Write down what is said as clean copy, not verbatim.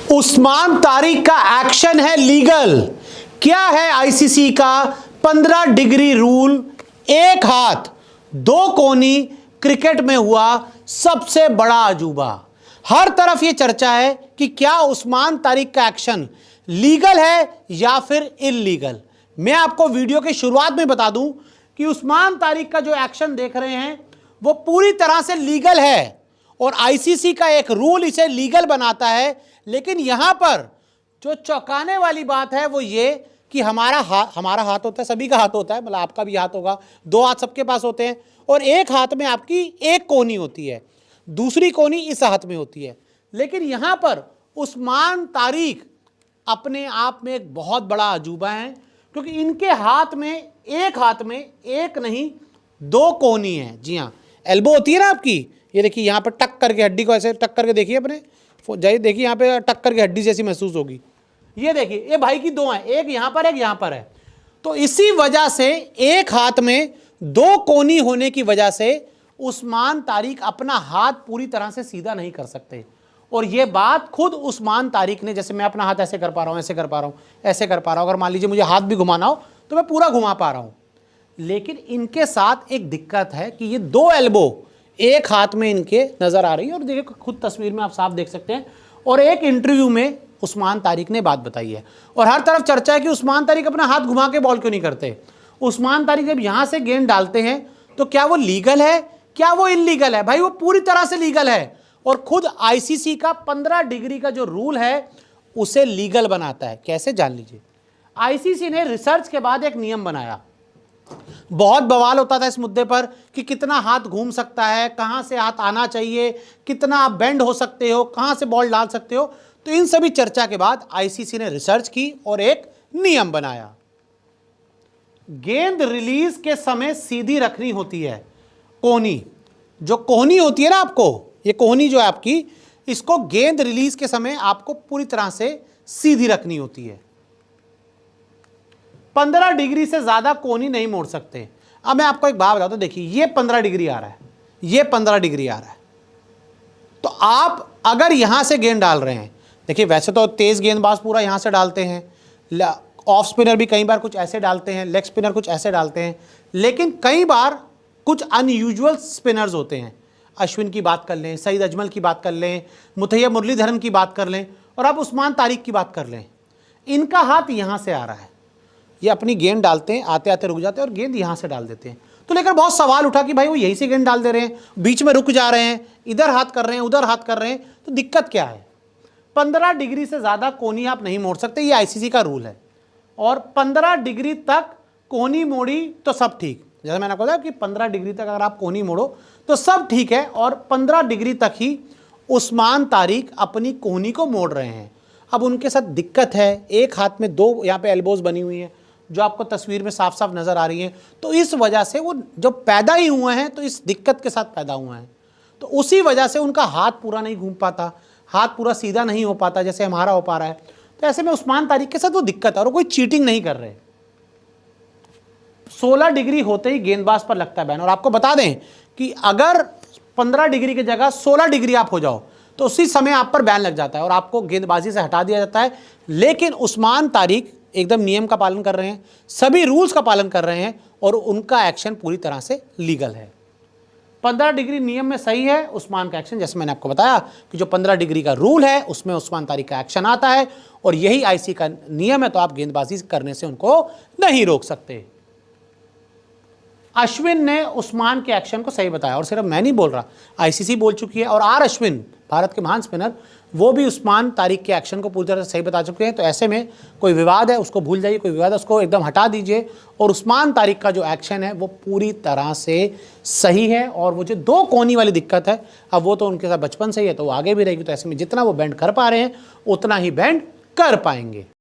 उस्मान तारिक का एक्शन है लीगल। क्या है आईसीसी का 15 डिग्री रूल? एक हाथ दो कोनी क्रिकेट में हुआ सबसे बड़ा अजूबा। हर तरफ यह चर्चा है कि क्या उस्मान तारिक का एक्शन लीगल है या फिर इल्लीगल। मैं आपको वीडियो की शुरुआत में बता दूं कि उस्मान तारिक का जो एक्शन देख रहे हैं वो पूरी तरह से लीगल है और आईसीसी का एक रूल इसे लीगल बनाता है। लेकिन यहां पर जो चौंकाने वाली बात है वो ये कि हमारा हाथ होता है, सभी का हाथ होता है, मतलब आपका भी हाथ होगा, दो हाथ सबके पास होते हैं और एक हाथ में आपकी एक कोनी होती है, दूसरी कोनी इस हाथ में होती है। लेकिन यहां पर उस्मान तारिक अपने आप में एक बहुत बड़ा अजूबा है क्योंकि इनके हाथ में एक नहीं दो कोनी है। जी हाँ, एल्बो होती है ना आपकी, ये देखिए यहाँ पर टक करके हड्डी को ऐसे टक करके देखिए अपने, जाइए देखिए यहाँ पे टक करके हड्डी जैसी महसूस होगी। ये देखिए ये भाई की दो हैं, एक यहाँ पर एक यहाँ पर है। तो इसी वजह से एक हाथ में दो कोनी होने की वजह से उस्मान तारिक अपना हाथ पूरी तरह से सीधा नहीं कर सकते। और ये बात खुद उस्मान तारिक ने, जैसे मैं अपना हाथ ऐसे कर पा रहा हूँ, ऐसे कर पा रहा हूँ, ऐसे कर पा रहा हूँ, अगर मान लीजिए मुझे हाथ भी घुमाना हो तो मैं पूरा घुमा पा रहा हूँ। लेकिन इनके साथ एक दिक्कत है कि ये दो एल्बो एक हाथ में इनके नजर आ रही है और देखिए खुद तस्वीर में आप साफ देख सकते हैं। और एक इंटरव्यू में उस्मान तारिक ने बात बताई है और हर तरफ चर्चा है कि उस्मान तारिक अपना हाथ घुमा के बॉल क्यों नहीं करते। उस्मान तारिक जब यहां से गेंद डालते हैं तो क्या वो लीगल है, क्या वो इल्लीगल है? भाई वो पूरी तरह से लीगल है और खुद आईसीसी का 15 डिग्री का जो रूल है उसे लीगल बनाता है। कैसे, जान लीजिए। आईसीसी ने रिसर्च के बाद एक नियम बनाया। बहुत बवाल होता था इस मुद्दे पर कि कितना हाथ घूम सकता है, कहां से हाथ आना चाहिए, कितना आप बेंड हो सकते हो, कहां से बॉल डाल सकते हो। तो इन सभी चर्चा के बाद आईसीसी ने रिसर्च की और एक नियम बनाया। गेंद रिलीज के समय सीधी रखनी होती है कोहनी, जो कोहनी होती है ना आपको, ये कोहनी जो है आपकी, इसको गेंद रिलीज के समय आपको पूरी तरह से सीधी रखनी होती है। 15 डिग्री से ज्यादा कोहनी नहीं मोड़ सकते। अब मैं आपको एक बात बताता हूं, देखिए ये 15 डिग्री आ रहा है, ये 15 डिग्री आ रहा है। तो आप अगर यहां से गेंद डाल रहे हैं, देखिए वैसे तो तेज गेंदबाज पूरा यहां से डालते हैं, ऑफ स्पिनर भी कई बार कुछ ऐसे डालते हैं, लेग स्पिनर कुछ ऐसे डालते हैं, लेकिन कई बार कुछ अनयूजुअल स्पिनर्स होते हैं। अश्विन की बात कर लें, सईद अजमल की बात कर लें, मुथैया मुरलीधरन की बात कर लें और अब उस्मान तारिक की बात कर लें। इनका हाथ यहां से आ रहा है, ये अपनी गेंद डालते हैं, आते आते रुक जाते हैं और गेंद यहां से डाल देते हैं। तो लेकर बहुत सवाल उठा कि भाई वो यहीं से गेंद डाल दे रहे हैं, बीच में रुक जा रहे हैं, इधर हाथ कर रहे हैं, उधर हाथ कर रहे हैं, तो दिक्कत क्या है? 15 डिग्री से ज़्यादा कोहनी आप नहीं मोड़ सकते, ये आईसीसी का रूल है। और 15 डिग्री तक कोहनी मोड़ी तो सब ठीक, जैसे मैंने कहा कि 15 डिग्री तक अगर आप कोहनी मोड़ो तो सब ठीक है। और 15 डिग्री तक ही उस्मान तारिक अपनी कोहनी को मोड़ रहे हैं। अब उनके साथ दिक्कत है, एक हाथ में दो यहाँ पे एल्बोज बनी हुई हैं जो आपको तस्वीर में साफ साफ नजर आ रही हैं। तो इस वजह से वो जब पैदा ही हुए हैं तो इस दिक्कत के साथ पैदा हुए हैं, तो उसी वजह से उनका हाथ पूरा नहीं घूम पाता, हाथ पूरा सीधा नहीं हो पाता जैसे हमारा हो पा रहा है। तो ऐसे में उस्मान तारिक के साथ वो दिक्कत है और कोई चीटिंग नहीं कर रहे। 16 डिग्री होते ही गेंदबाज पर लगता है बैन। और आपको बता दें कि अगर 15 डिग्री की जगह 16 डिग्री आप हो जाओ तो उसी समय आप पर बैन लग जाता है और आपको गेंदबाजी से हटा दिया जाता है। लेकिन उस्मान तारिक एकदम नियम का पालन कर रहे हैं, सभी रूल्स का पालन कर रहे हैं और उनका एक्शन पूरी तरह से लीगल है। 15 डिग्री नियम में सही है उस्मान का एक्शन, जैसे मैंने आपको बताया कि जो 15 डिग्री का रूल है उसमें उस्मान तारिक का एक्शन आता है और यही आईसीसी का नियम है। तो आप गेंदबाजी करने से उनको नहीं रोक सकते। अश्विन ने उस्मान के एक्शन को सही बताया और सिर्फ मैं नहीं बोल रहा, आईसीसी बोल चुकी है। और आर अश्विन, भारत के महान स्पिनर, वो भी उस्मान तारिक के एक्शन को पूरी तरह से सही बता चुके हैं। तो ऐसे में कोई विवाद है उसको भूल जाइए, कोई विवाद है उसको एकदम हटा दीजिए और उस्मान तारिक का जो एक्शन है वो पूरी तरह से सही है। और वो जो दो कोनी वाली दिक्कत है, अब वो तो उनके साथ बचपन से ही है तो वो आगे भी रहेगी। तो ऐसे में जितना वो बेंड कर पा रहे हैं उतना ही बेंड कर पाएंगे।